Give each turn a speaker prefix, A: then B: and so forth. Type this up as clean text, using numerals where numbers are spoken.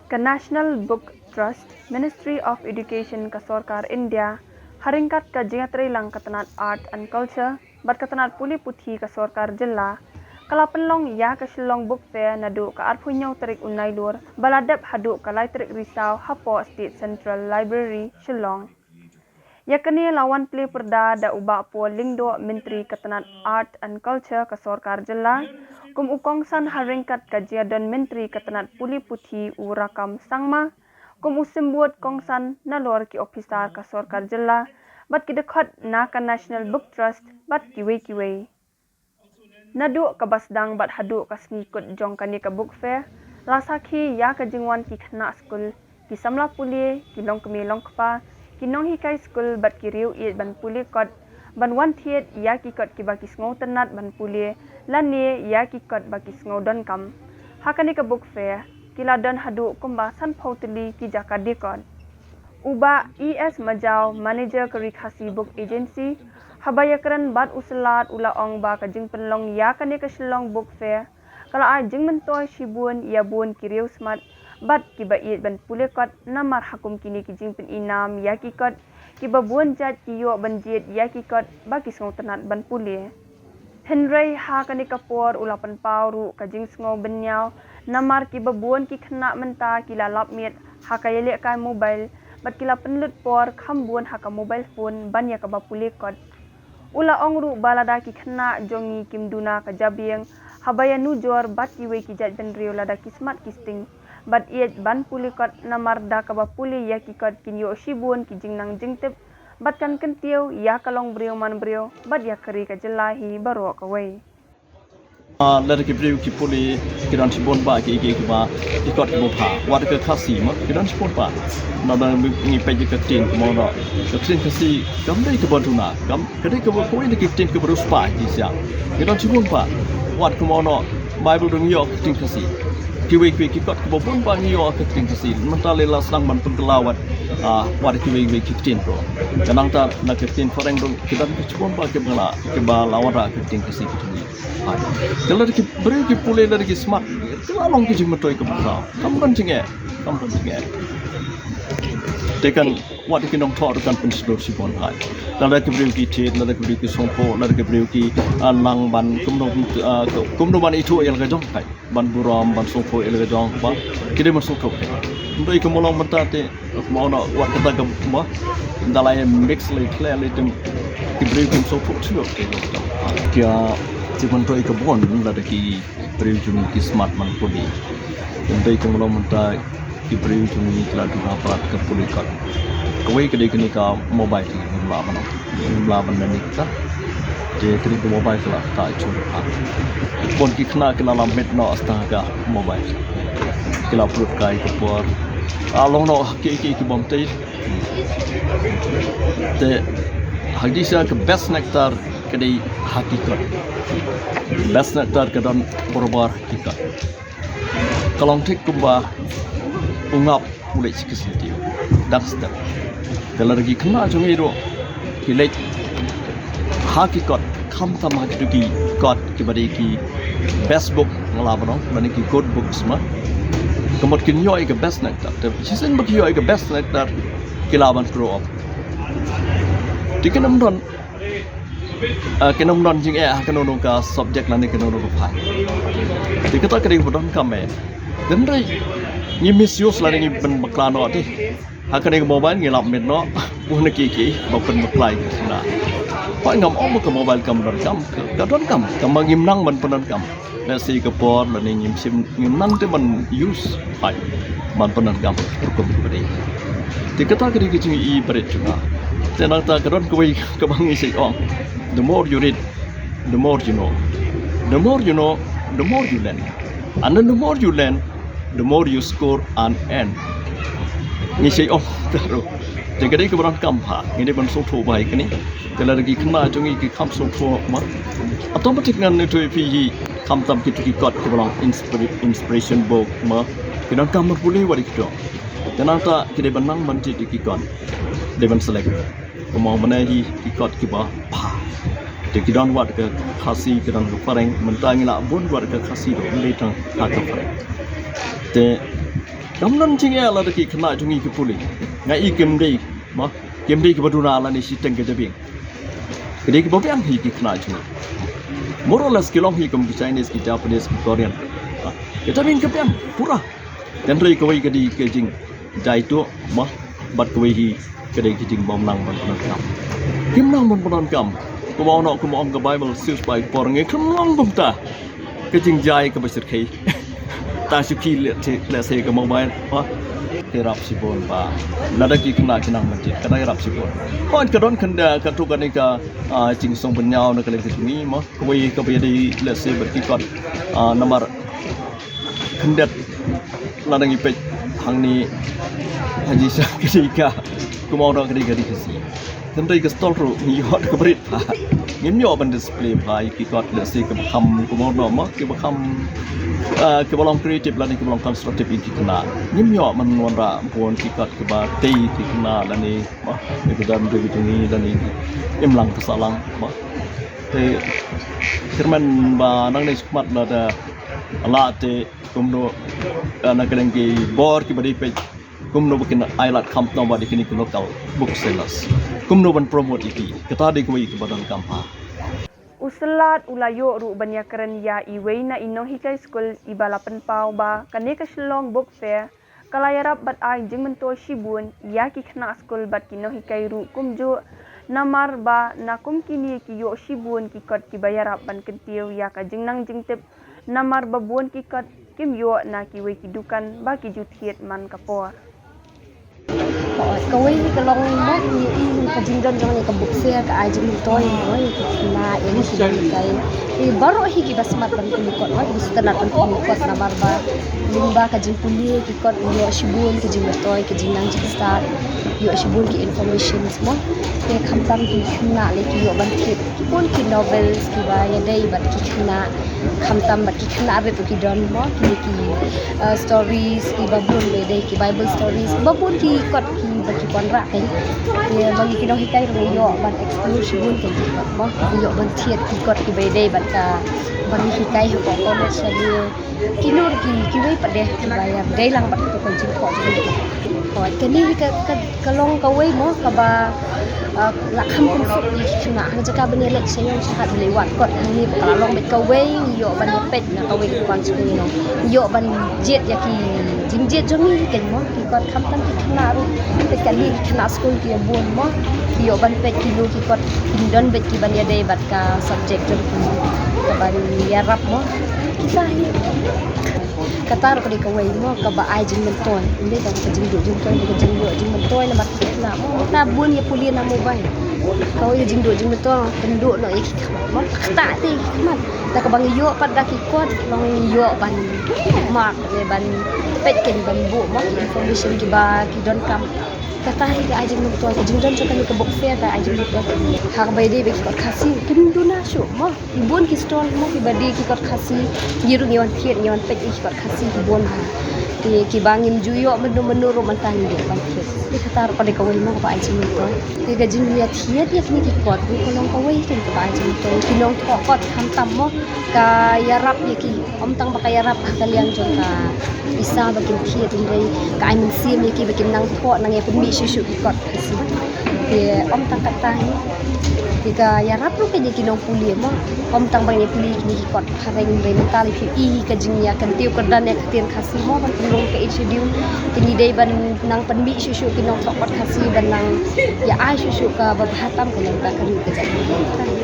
A: Ke National Book Trust, Ministry of Education ke Sarkar India, haringkat ke jingatri lang ketenat art and culture, bat ketenat puli puthi ke Sarkar Jilla, kala penlong ya ke Shillong Book Fair nadu ke arpunyau terik unai lur, baladap haduk ke lai terik risau hapo State Central Library, Shillong. Ya kini lawan peli perda da ubak po lingdo Menteri Ketenat Art and Culture ke Sarkar Jilla, kum ukongsan haringkat ke jiadon Menteri Ketenat Puli Puthi urakam sangma, kum usimbut kongsan nalor ki ofisar ke Sarkar Jilla, bat ki dekat na ke National Book Trust, bat kiwe. Nadu ke basdang bat haduk ke sengikut jong kani ke book fair, la Sakhi ya ke jingwan ki khynnah school, ki samla puli, ki long kemi long kpa, kinong hikai school bat kiriu iet ban puli kot ban wan thiet ya ki kot ki baki sngo tenat ban puli lan ni ya ki kot baki sngo don kam hakani ka book fair kila don hadu kumba san pautli ki jaka dikot uba es majau manager kerikasi book agency habaya keren bat uselat ula ong ba ka jing penlong ya kani ka Shillong Book Fair kala a jing mentoy shibun ya bun kiriu smart bat kiba iet ban pule kot namar hakum kini ki jing pen inam ya ki kot kiba buan jat ki yo ban jet ya ki kot bagi sngo tenat ban pule Henry ha kani kapor ulapan pauru ka jing sngo benyau namar kiba buan ki khynnah menta kila lap miet ha ka yele ka mobile bat kila penlut por kham buan ha ka mobile phone ban ya ka ba pule kot ula ongru balada ki khynnah jongi kimduna ka jabieng habaya nujor bat ki we ki jat ben rio lada ki smart kisting bat iet ban puli kot namar da ka ba puli ya ki kot kin yo shibun ki jingnang jingtip bat kan kentiu ya kalong brio man brio bat ya keri ka jelahi baro ka wei
B: Dari kibri ki puli kiran sibon ba ki ba ikot mo pa wat ka khasi ma kiran sibon ba na da ngi pe ka tin mo no ka tin khasi kam dai ka boduna kam kadai ka bo ko ni ki tin ka bro spa ki sia kiran sibon ba wat ka mo no bible dong yo tin khasi kiwi ki kot ka bo pun ba ngi yo ka tin khasi mentale la sang man pengelawat wat kiwi ki tin pro kanang ta na ka tin foreng dong kiran sibon ba ke ba lawan ra ka tin khasi ki kalau lagi beri ki pule lagi smart, kalau long ki jing metoi ke bawah, kamu kan cinge. Tekan wat ki nong thor kan pun sedor si bon hai. Kalau lagi beri ki chet, kalau lagi beri ki sompo, lagi beri ki nang ban kumno ban itu el gajong kai, ban buram ban sompo el gajong ba, kide masuk thok. Untuk iku molong mentate, mau nak wat kata ke bawah, dalai mix le clear le tem ki beri ki sompo tu. Kia Cuma tu ikut bon, ada ki beri cuma ki smart man puli. Untuk ikut malam mentah ki beri cuma ki kelar dua pelat ke puli kat. Kawai kedai kini ka mobile ki mula mana ni kita. Jadi kini ke mobile kelar tak cuma. Bon ki kena lam met no astaga mobile. Kelar perut kai ke por. Along no ki bom teh. Te hadisnya ke best nectar kedai hakikat. Best nectar kedon borobar hakikat. Kalau tik kumba ungap ulai sikisiti. Dakster. Kalau lagi kena cuma itu hilai hakikat kam tamah kiduki kat kibari ki best book ngalaban mana ki good book semua. Kemudian kinyo ke best nectar. Tapi season bagi ke best nectar kilaban grow up. Dikenam don kenam don jing kenono ka subject nani kenono ko phai dikata kering bodon kame dan rai ni misuse la ni ben baklano ti hakane mobile ngi lap met no buna ki ba pen baklai na pa ngam om ka mobile kam don kam ka don kam ngim nang man pen don kam na si ka por la ni ngim sim ngim nang te man use phai man pen don kam ko beri dikata kering ki jing I beret juga tenang tak kadon kuwi kabang isi ong. The more you read, the more you know. The more you know, the more you learn. And then the more you learn, the more you score an end. Ngisi ong taruh. Jadi keberan kampa. Ini ban soto baik ni. Kalau lagi kena jungi ki kam soto mat. Automatik ngan itu pi kam tam kita kot keberan inspiration book ma. Keberan kam boleh wari kita. Tenang tak kita benang manti di kikon. Dewan select. Kemau mana ikut kiba pa. Jadi kita buat ke khasi kita lupareng mentang ila bun buat ke khasi tu letang tak lupareng. Te Gamnan jing la de ki khna jungi ki puli ngai I kem dei ma kem dei ki baduna la ni siteng ke debing kede ki bopian hi ki khna jungi more or less kilong hi kem ki Chinese ki Japanese ki Korean kita bing ke pian pura dan rei kawai kedi ke jing dai tu ma bat kawai hi kede ki jing bom nang ban kam kim nang ban kam ko mau no ko ong ke Bible sis by por nge kemang bumta ke jing jai ke besir kai ta suki le se ke mau bain ha ke rap sibon ba nada ki kena kinang menjit kada rap sibon kon ke don kenda ka tu kan ka jing song benyau na kale ni ma kawai ka be di le se ber ki kot nomor kendet ladang ipek hang ni haji sah ketika ku mau nak kedi kesi tentu ke stol ru ni hot ke berit ngin yo ban display pai ki kot le se ke kham ku mau no ma ke kham ke balong kreatif lan ke balong konstruktif ki kena ngin yo man wan ra pon ki kot ke ba tei ki kena lan ni ma ke dan de ni lan ni im lang ke salang ma te kerman ba nang ni smat la da ala te kumno na kadang ki bor ki badi pe kumno bukin ailat kamp no badi kini local book sellers kumno ban promote iki kata de kuwi ke badan kampa
A: Syllad ulayo ru banya keren ya iwei na inong hikai school ibalapan pau ba kane ka Shillong Book Fair kalayarap bat ai jing mento shibun ya ki khna school bat kino hikai ru kumjo namar ba na kum kini ki yo shibun ki kot ki bayarap ban kentiu ya ka jing nang jing tip namar babun ki kot kim yo na ki wei ki dukan ba ki juthiet man kapor
C: kawai kalong mo ni ka jingdon jong ni ka book fair ka ai jing toy oi na ini sudah kai baru hi ki basmat ban ku kot wa ki sudah ban ku kot na barba limba ka jing puli ki kot yo shibun ki jing toy ki jing nang jing start yo shibun ki information semua ke khamtam ki khna le ki yo ban ki pun ki novels ki ba ya dai ban ki khna khamtam ban ki khna be ki don mo ki stories ki babun le dai ki Bible stories babun ki kot ki bagi konrak kan dia bagi kita hikai yo ban exclusion kan mo yo ban thiet ki kot ki be dai ban ka ban hikai ho ko college dia kinur ki wei pade bayar dai lang bat to kan jing ko kini ka long ka wei mo ka ba la kham kun fu ki na ha jaka ban lek se yang sahat lewat kot ni ka long bet ka wei yo ban pet na ka wei kwang sku no yo ban jet ya ki jing jet jong ni kan mo ki kot kham tan ki na ru pe kan ni khna school ki bon mo yo ban pet ki lu ki kot indon bet ki ban ya dai bat ka subject jong ki ka ban ya rap mo kita hi katar ko di kawai mo ka ba ai jing mentoy inde ka jing do jing mentoy na mat na mo ta bun ya puli na mo bai kawai jing do jing mentoy penduk no ya mo ta ti mat ta ka bang yo pat da ki kot bang yo ban mak le ban pet ken ban bu mo information ki ba ki don kam kata hi ka ajing mentoy ka jing don so kan ka book fair ka ajing mentoy hak bai de be ki kot khasi kin du na shu mo ibun ki stall mo ki badi ki kot khasi yiru ngiwan thiet ngiwan pet ki kot khasi ki bon ha ki bangim juyo menu ro man tang de ban thiet ki kata ro de ka wei mo ka ajing mentoy ki ga jing ya thiet ya kini ki kot bu ko long ka wei kin ka ajing mentoy ki long tho kot kham tam mo ka ya rap ya ki om tang ba ka ya rap kalian jong ka bisa bakin thiet indai ka ai min sim ya ki bakin nang tho nang e pun mi shu ki kot khasi ki om tang kata ni jika ya rap lu ke jadi nong puli mo om tang bang ni puli ni kot hareng re mentali fi I ke jing ya kan tiu kerdan ya ketien khasi mo ban pelong ke ichidiu kini dei ban nang penbi susu ki nong thokot khasi ban nang ya ai susu ka babahatam ke nang ta kari ke jadi